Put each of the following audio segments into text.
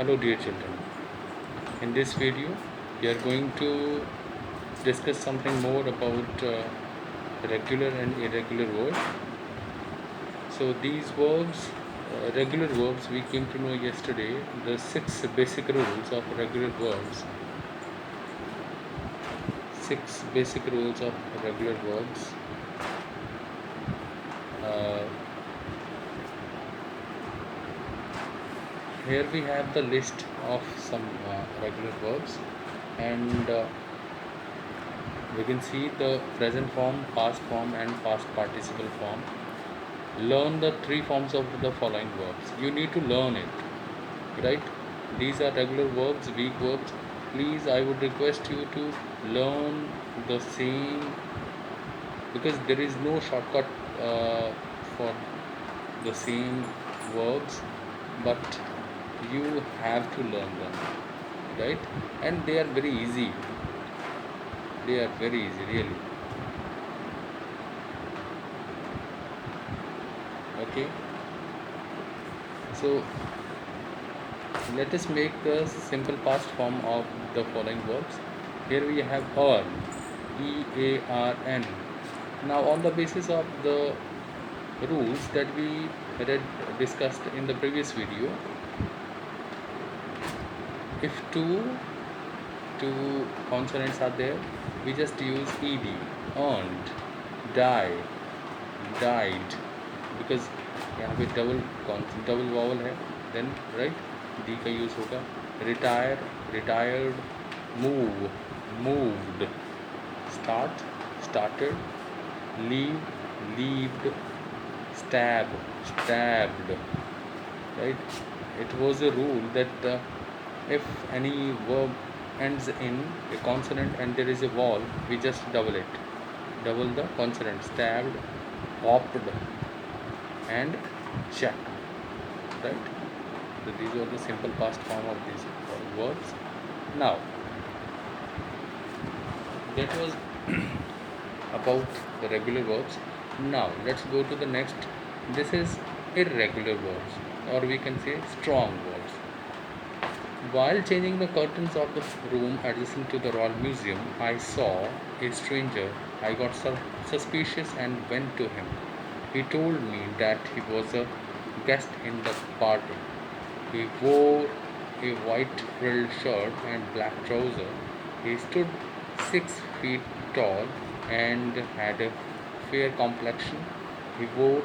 Hello dear children, in this video we are going to discuss something more about regular and irregular verbs. So these verbs, regular verbs, we came to know yesterday the 6 basic rules of regular verbs. 6 basic rules of regular verbs. Uh, Here we have the list of some regular verbs, and we can see the present form, past form and past participle form. Learn the 3 forms of the following verbs. You need to learn it, right? These are regular verbs, weak verbs. Please, I would request you to learn the same, because there is no shortcut for the same verbs, but you have to learn them, right? And they are very easy. They are very easy, really. Okay, so let us make the simple past form of the following verbs. Here we have earn, EARN. Now, on the basis of the rules that we discussed in the previous video, if two consonants are there, we just use ed. Earned, die, died, because यहाँ पे double vowel है, then right D का use होगा. Retire, retired. Move, moved. Start, started. Leave, levied. Stab, stabbed. Right? It was a rule that if any verb ends in a consonant and there is a vowel, we just double it. Double the consonant. Stabbed, hopped, and checked. Right? So these are the simple past form of these verbs. Now, that was about the regular verbs. Now let's go to the next. This is irregular verbs, or we can say strong verbs. While changing the curtains of the room adjacent to the Royal Museum, I saw a stranger. I got suspicious and went to him. He told me that he was a guest in the party. He wore a white frilled shirt and black trousers. He stood 6 feet tall and had a fair complexion. He wore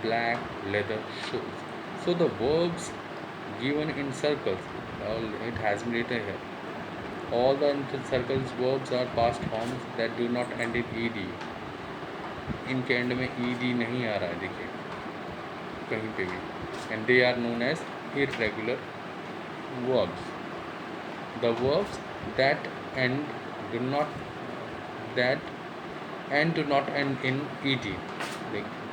black leather shoes. So the verbs given in circles, it has been written here. All the circles verbs are past forms that do not end in ed. इनके and में ed नहीं आ रहा है, देखिए कहीं पे भी. And they are known as irregular verbs. The verbs that end do not end in ed.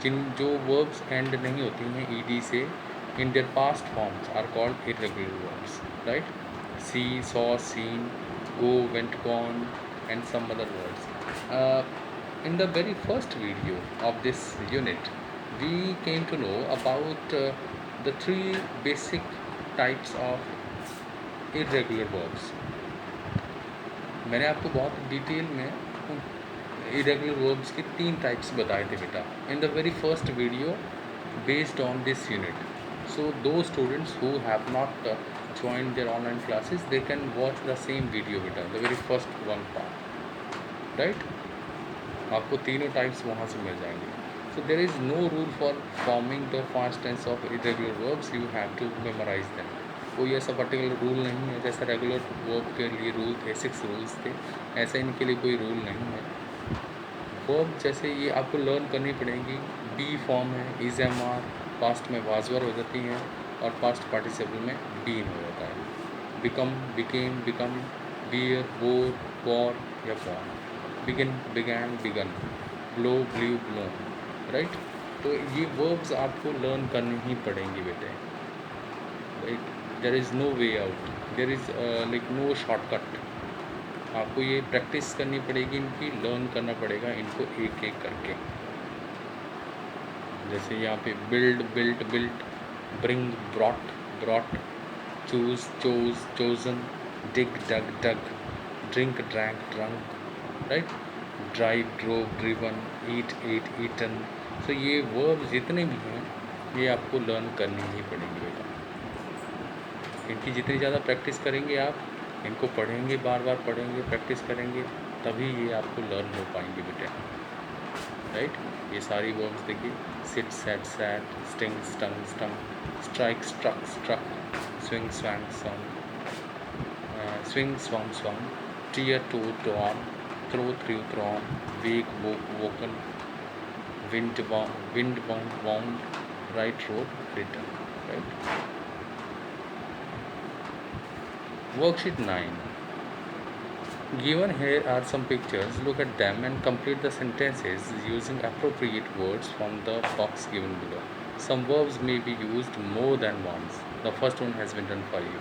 जिन जो verbs end नहीं होती हैं ed से, in their past forms are called irregular verbs, right? See, saw, seen, go, went, gone, and some other words. In the very first video of this unit, we came to know about the 3 basic types of irregular verbs. मैंने आपको बहुत detail में irregular verbs के 3 types बताए थे बेटा, in the very first video based on this unit. So those students who have not joined their online classes, they can watch the same video beta, the very first one part, right? आपको तीनों types वहाँ से मिल जाएंगे. So there is no rule for forming the past tense of irregular verbs. You have to memorize them. कोई ऐसा particular rule नहीं है. जैसा रेगुलर वर्ब के लिए रूल थे, 6 रूल्स थे, ऐसा इनके लिए कोई रूल नहीं है. वर्ब जैसे ये आपको लर्न करनी पड़ेगी. बी फॉर्म है, इज एम आर, पास्ट में वाजवर हो जाती हैं और पास्ट पार्टिसिपल में बीन हो जाता है. Become, became, become, bear, bore, wore या borne. Begin, began, begun. Blow, blew, blow. Right? तो ये वर्ब्स आपको लर्न करनी ही पड़ेंगी बेटे. Right? There is no way out, there is like no shortcut. आपको ये प्रैक्टिस करनी पड़ेगी, इनकी लर्न करना पड़ेगा इनको एक एक करके. जैसे यहाँ पे build, built, built, bring, brought, brought, choose, chose, chosen, dig, dug, dug, drink, drank, drunk, right? Drive, drove, driven, eat, ate, eaten. So ये वर्ब जितने भी हैं ये आपको लर्न करनी ही पड़ेंगे बेटा। इनकी जितनी ज़्यादा प्रैक्टिस करेंगे आप, इनको पढ़ेंगे, बार बार पढ़ेंगे, प्रैक्टिस करेंगे, तभी ये आपको लर्न हो पाएंगे बेटे, राइट। ये सारी वर्ब्स देखिए, sit, set, sat, sting, stung, stung, strike, struck, struck, swing, swang, swung, swing, swung, swung, tear, tore, torn, throw, threw, thrown, wake, woke, woken, wind, wound, wound, right, wrote, written, right. Worksheet 9. Given here are some pictures. Look at them and complete the sentences using appropriate words from the box given below. Some verbs may be used more than once. The first one has been done for you.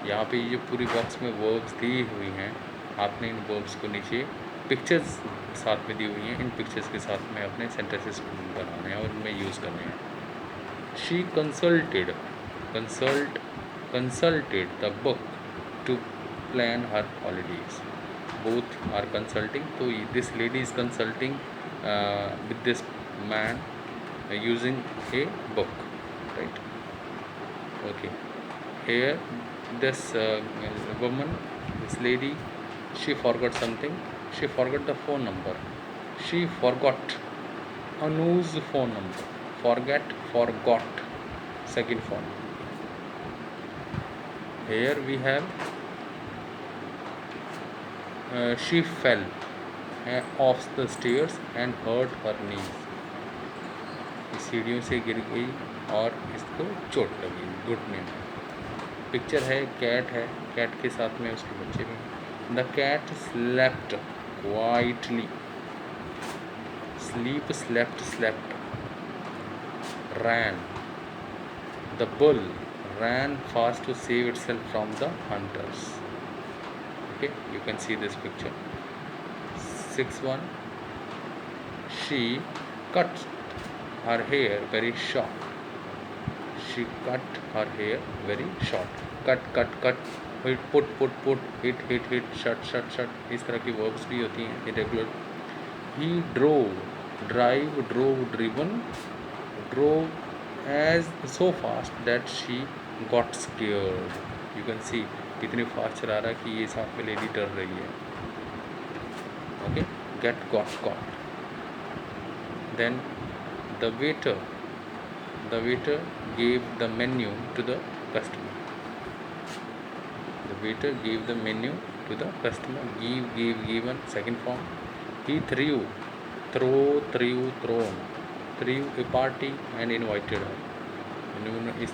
यहाँ पे ये पूरी box में verbs दी हुई हैं, आपने इन verbs को नीचे पिक्चर्स साथ में दी हुई हैं, इन पिक्चर्स के साथ में अपने सेंटेंसेस बनाने हैं और उनमें यूज़ करने हैं। She consulted the book to plan her holidays. Both are consulting, तो this lady is consulting with this man using a book, right. Okay, here this woman, this lady, she forgot something. She forgot the phone number. She forgot Anu's phone number. Forget, forgot, second form. Here we have she fell off the stairs and hurt her knees. सीढ़ियों से गिर गई और इसको चोट लगी घुटने में। पिक्चर है, कैट है, कैट के साथ में उसके बच्चे भी हैं। The cat slept quietly, sleep, slept, slept, ran, the bull ran fast to save itself from the hunters. Okay, you can see this picture. 6-1. She cut her hair very short. She cut her hair very short. Cut, cut, cut, hit, put, hit, hit, hit, shut, shut, shut. इस तरह की verbs भी होती हैं irregular. He drove, drive, drove, driven, drove as so fast that she got scared. You can see इतनी fast चला रहा है कि ये साथ में लेडी डर रही है. Okay, get, got, caught. Then the waiter gave the menu to the customer. The waiter gave the menu to the customer. Give, gave, given, second form. He threw, throw, threw, thrown, threw a party and invited her. इन्होंने इस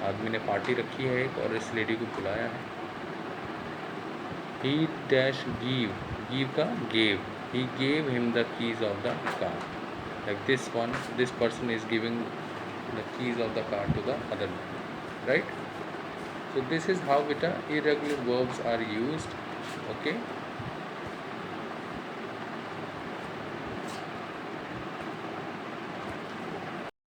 आदमी ने party रखी है एक और इस lady को बुलाया है. He dash give, give का gave. He gave him the keys of the car. Like this one, this person is giving the keys of the car to the other man, right? So this is how beta irregular verbs are used. Okay.